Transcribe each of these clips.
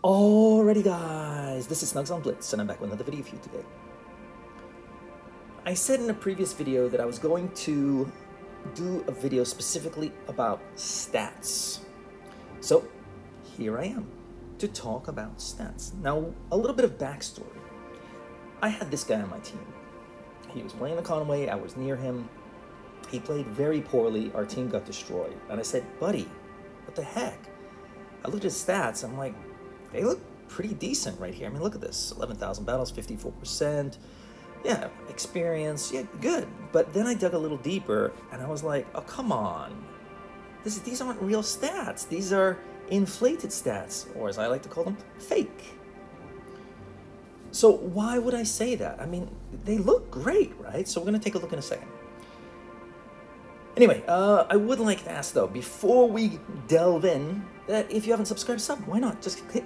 Alrighty guys, this is snugsonblitz and I'm back with another video for you today. I said in a previous video that I was going to do a video specifically about stats. So here I am to talk about stats. Now, a little bit of backstory. I had this guy on my team. He was playing the Conway, I was near him. He played very poorly, our team got destroyed. And I said, buddy, what the heck? I looked at his stats, I'm like, they look pretty decent right here. I mean, look at this, 11,000 battles, 54%. Yeah, experience, yeah, good. But then I dug a little deeper and I was like, oh, come on. These aren't real stats. These are inflated stats, or as I like to call them, fake. So why would I say that? I mean, they look great, right? So we're gonna take a look in a second. Anyway, I would like to ask though, before we delve in, that if you haven't subscribed, sub, why not? Just hit,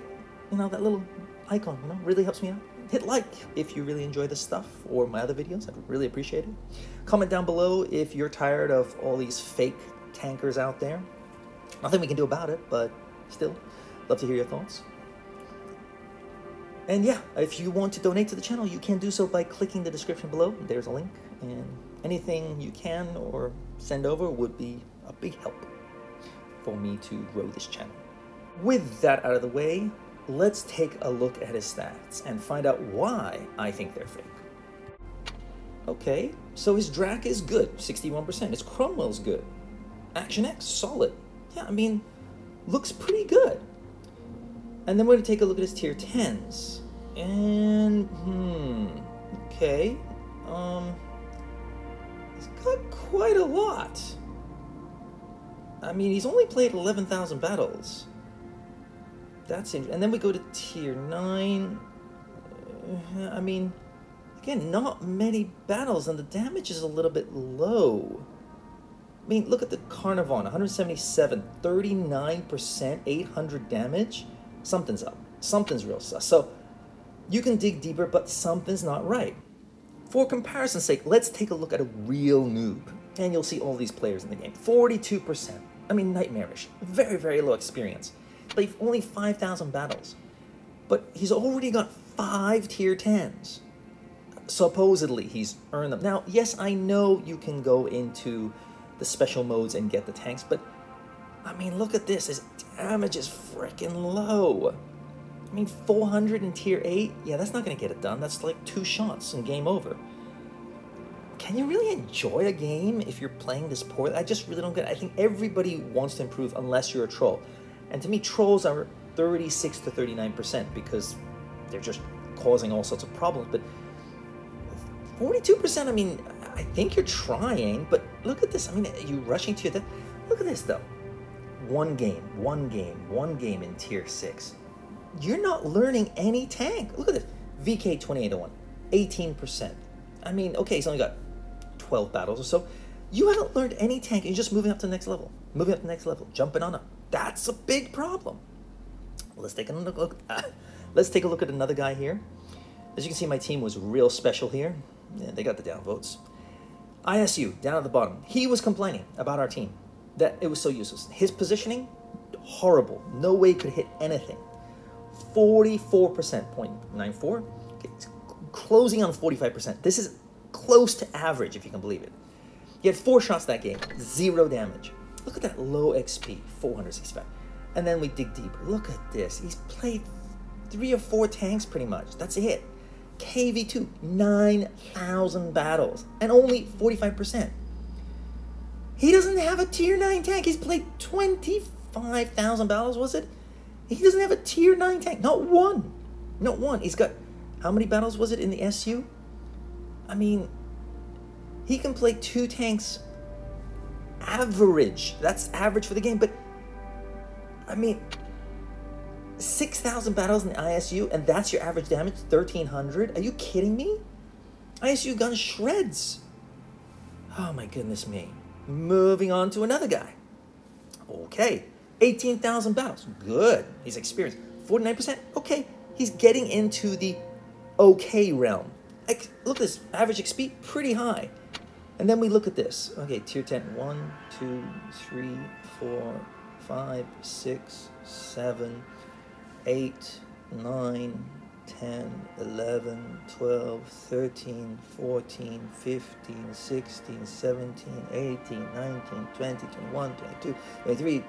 that little icon, really helps me out. Hit like if you really enjoy this stuff or my other videos, I'd really appreciate it. Comment down below if you're tired of all these fake tankers out there. Nothing we can do about it, but still, love to hear your thoughts. And yeah, if you want to donate to the channel, you can do so by clicking the description below. There's a link, and anything you can or send over would be a big help for me to grow this channel. With that out of the way, let's take a look at his stats and find out why I think they're fake. Okay, so his Drac is good, 61%. His Cromwell's good. Action X, solid. Yeah, I mean, looks pretty good. And then we're going to take a look at his tier 10s. And, okay. He's got quite a lot. I mean, he's only played 11,000 battles. That's interesting. And then we go to tier 9. I mean, again, not many battles, and the damage is a little bit low. I mean, look at the Carnarvon, 177, 39%, 800 damage. Something's up. Something's real sus. So you can dig deeper, but something's not right. For comparison's sake, let's take a look at a real noob. And you'll see all these players in the game. 42%. I mean, nightmarish. Very, very low experience. Played only 5,000 battles. But he's already got 5 tier 10s. Supposedly, he's earned them. Now, yes, I know you can go into the special modes and get the tanks, but I mean, look at this. His damage is freaking low. I mean, 400 in tier 8? Yeah, that's not going to get it done. That's like 2 shots and game over. Can you really enjoy a game if you're playing this poorly? I just really don't get it. I think everybody wants to improve unless you're a troll. And to me, trolls are 36 to 39% because they're just causing all sorts of problems. But 42%, I mean, I think you're trying, but look at this. I mean, you rushing to your death. Look at this, though. One game in tier 6. You're not learning any tank. Look at this. VK 2801, 18%. I mean, okay, he's only got 12 battles or so. You haven't learned any tank, and you're just moving up to the next level. Moving up to the next level, jumping on up. That's a big problem. Let's take a look. Let's take a look at another guy here. As you can see, my team was real special here. Yeah, they got the downvotes. ISU, down at the bottom. He was complaining about our team, that it was so useless. His positioning, horrible. No way he could hit anything. 44%, 0.94. Okay, it's closing on 45%. This is close to average, if you can believe it. He had 4 shots that game, 0 damage. Look at that low XP, 465. And then we dig deeper. Look at this. He's played 3 or 4 tanks pretty much. That's it. KV2, 9,000 battles, and only 45%. He doesn't have a tier 9 tank. He's played 25,000 battles, was it? He doesn't have a tier 9 tank. Not one. Not one. He's got, how many battles was it in the SU? I mean, he can play 2 tanks average. That's average for the game, but I mean, 6,000 battles in the ISU, and that's your average damage, 1,300? Are you kidding me? ISU gun shreds. Oh my goodness me. Moving on to another guy. Okay, 18,000 battles. Good. He's experienced. 49%. Okay, he's getting into the okay realm. Look at this. Average XP, pretty high. And then we look at this. Okay, tier 10. 1, 2, 3, 4, 5, 6, 7, 8, 9, 10, 11, 12, 13, 14, 15, 16, 17, 18, 19, 20, 21, 22, 23,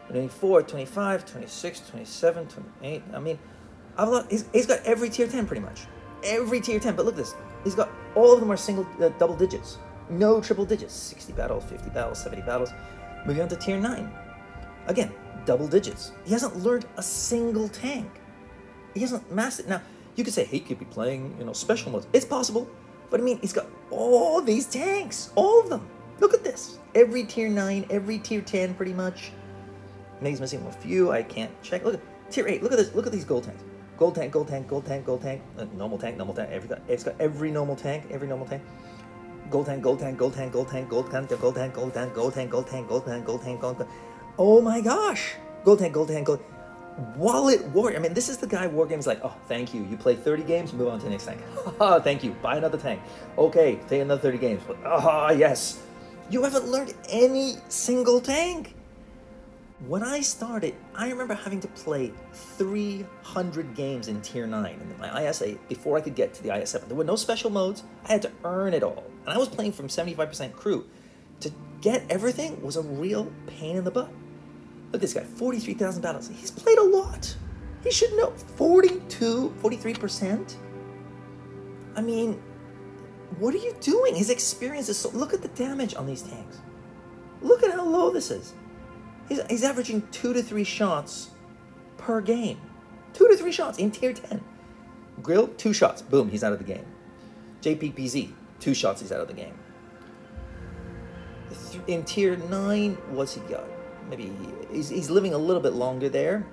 24, 25, 26, 27, 28. I mean, he's got every tier 10 pretty much. Every tier 10, but look at this. He's got, all of them are single, double digits. No triple digits. 60 battles, 50 battles, 70 battles. Moving on to tier 9. Again, double digits. He hasn't learned a single tank. He hasn't mastered. Now, you could say he could be playing, special modes. It's possible. But I mean, he's got all these tanks. All of them. Look at this. Every tier 9, every tier 10 pretty much. Maybe he's missing a few. I can't check. Look at tier 8. Look at this. Look at these gold tanks. Gold tank, gold tank, gold tank, gold tank. Normal tank, normal tank. It's got every normal tank, every normal tank. Gold tank, gold tank, gold tank, gold tank, gold tank, gold tank, gold tank, gold tank, gold tank, gold tank, gold tank, gold tank. Oh my gosh! Gold tank, gold tank, gold. Wallet Warrior. I mean, this is the guy War Games like, oh, thank you. You play 30 games, move on to the next tank. Haha, thank you. Buy another tank. Okay, play another 30 games. Ah, yes. You haven't learned any single tank. When I started, I remember having to play 300 games in Tier 9 in my IS-8 before I could get to the IS-7. There were no special modes. I had to earn it all. And I was playing from 75% crew. To get everything was a real pain in the butt. Look at this guy, 43,000 battles. He's played a lot. He should know. 43%? I mean, what are you doing? His experience is so... Look at the damage on these tanks. Look at how low this is. He's averaging 2 to 3 shots per game. 2 to 3 shots in Tier 10. Grill, 2 shots. Boom, he's out of the game. JPPZ, 2 shots, he's out of the game. In Tier 9, what's he got? Maybe he's living a little bit longer there.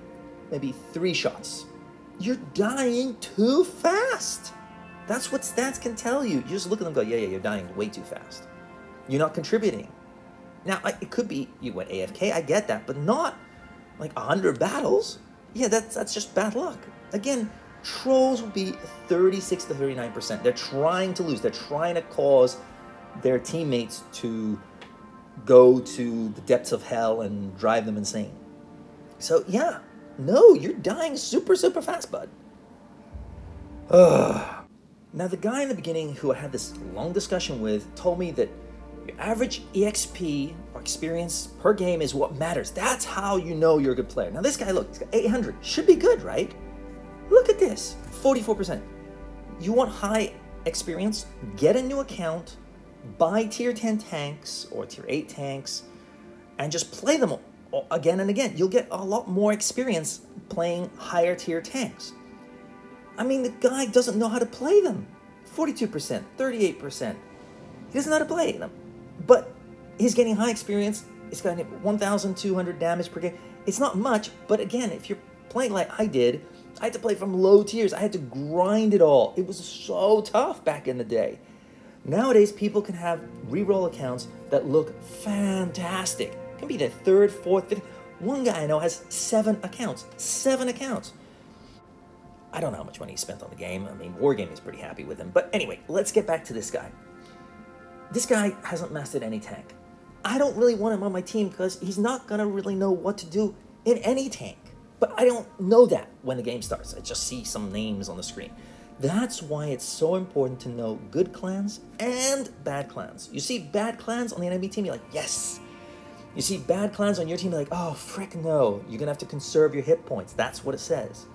Maybe 3 shots. You're dying too fast. That's what stats can tell you. You just look at them and go, yeah, you're dying way too fast. You're not contributing. Now, it could be you went AFK, I get that, but not like 100 battles. Yeah, that's just bad luck. Again, trolls will be 36 to 39%. They're trying to lose. They're trying to cause their teammates to go to the depths of hell and drive them insane. So, yeah, no, you're dying super, super fast, bud. Now, the guy in the beginning who I had this long discussion with told me that your average EXP or experience per game is what matters. That's how you know you're a good player. Now this guy, look, he's got 800. Should be good, right? Look at this, 44%. You want high experience? Get a new account, buy tier 10 tanks or tier 8 tanks, and just play them again and again. You'll get a lot more experience playing higher tier tanks. I mean, the guy doesn't know how to play them. 42%, 38%. He doesn't know how to play them. But he's getting high experience. He's got 1,200 damage per game. It's not much, but again, if you're playing like I did, I had to play from low tiers. I had to grind it all. It was so tough back in the day. Nowadays, people can have reroll accounts that look fantastic. It can be their 3rd, 4th, 5th. One guy I know has 7 accounts. 7 accounts. I don't know how much money he spent on the game. I mean, Wargaming is pretty happy with him. But anyway, let's get back to this guy. This guy hasn't mastered any tank. I don't really want him on my team because he's not going to really know what to do in any tank. But I don't know that when the game starts. I just see some names on the screen. That's why it's so important to know good clans and bad clans. You see bad clans on the enemy team, you're like, yes. You see bad clans on your team, you're like, oh, frick no. You're going to have to conserve your hit points. That's what it says.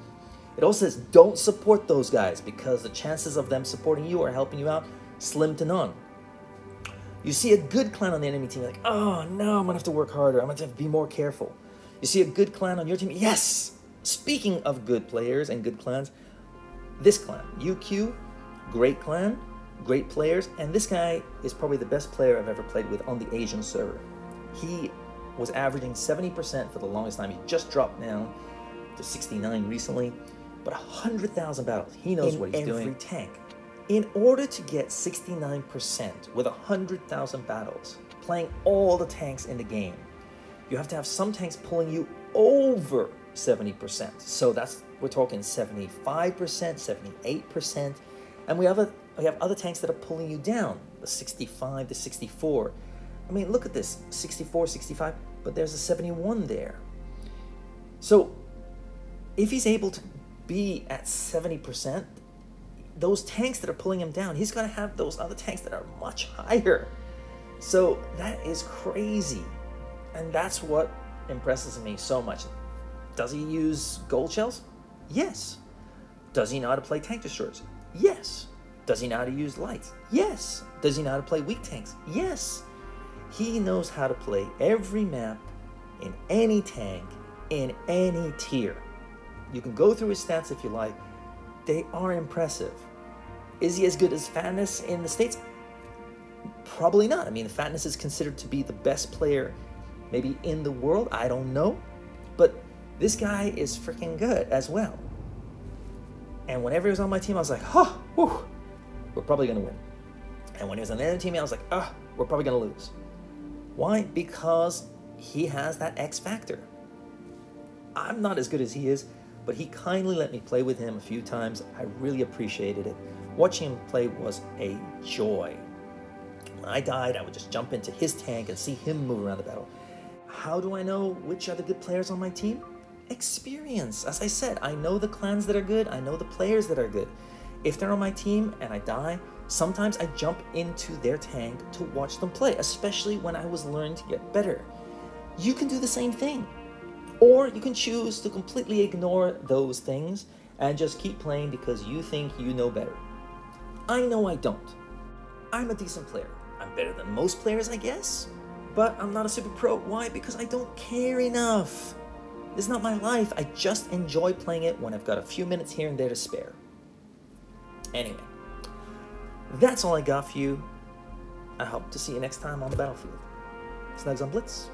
It also says don't support those guys because the chances of them supporting you or helping you out, slim to none. You see a good clan on the enemy team, you're like, oh no, I'm gonna have to work harder. I'm gonna have to be more careful. You see a good clan on your team, yes! Speaking of good players and good clans, this clan, UQ, great clan, great players, and this guy is probably the best player I've ever played with on the Asian server. He was averaging 70% for the longest time. He just dropped down to 69 recently, but 100,000 battles. He knows what he's doing. Every tank. In order to get 69% with 100,000 battles, playing all the tanks in the game, you have to have some tanks pulling you over 70%. So we're talking 75%, 78%, and we have other tanks that are pulling you down, the 65 to 64. I mean, look at this, 64, 65, but there's a 71 there. So if he's able to be at 70%, those tanks that are pulling him down, he's going to have those other tanks that are much higher. So that is crazy. And that's what impresses me so much. Does he use gold shells? Yes. Does he know how to play tank destroyers? Yes. Does he know how to use lights? Yes. Does he know how to play weak tanks? Yes. He knows how to play every map in any tank, in any tier. You can go through his stats if you like. They are impressive. Is he as good as Fatness in the States? Probably not. I mean, Fatness is considered to be the best player maybe in the world. I don't know. But this guy is freaking good as well. And whenever he was on my team, I was like, oh, whew, we're probably going to win. And when he was on the other team, I was like, oh, we're probably going to lose. Why? Because he has that X factor. I'm not as good as he is, but he kindly let me play with him a few times. I really appreciated it. Watching him play was a joy. When I died, I would just jump into his tank and see him move around the battle. How do I know which are the good players on my team? Experience. As I said, I know the clans that are good. I know the players that are good. If they're on my team and I die, sometimes I jump into their tank to watch them play, especially when I was learning to get better. You can do the same thing. Or you can choose to completely ignore those things and just keep playing because you think you know better. I know I don't. I'm a decent player. I'm better than most players, I guess. But I'm not a super pro. Why? Because I don't care enough. This is not my life. I just enjoy playing it when I've got a few minutes here and there to spare. Anyway, that's all I got for you. I hope to see you next time on the battlefield. Snugs on Blitz.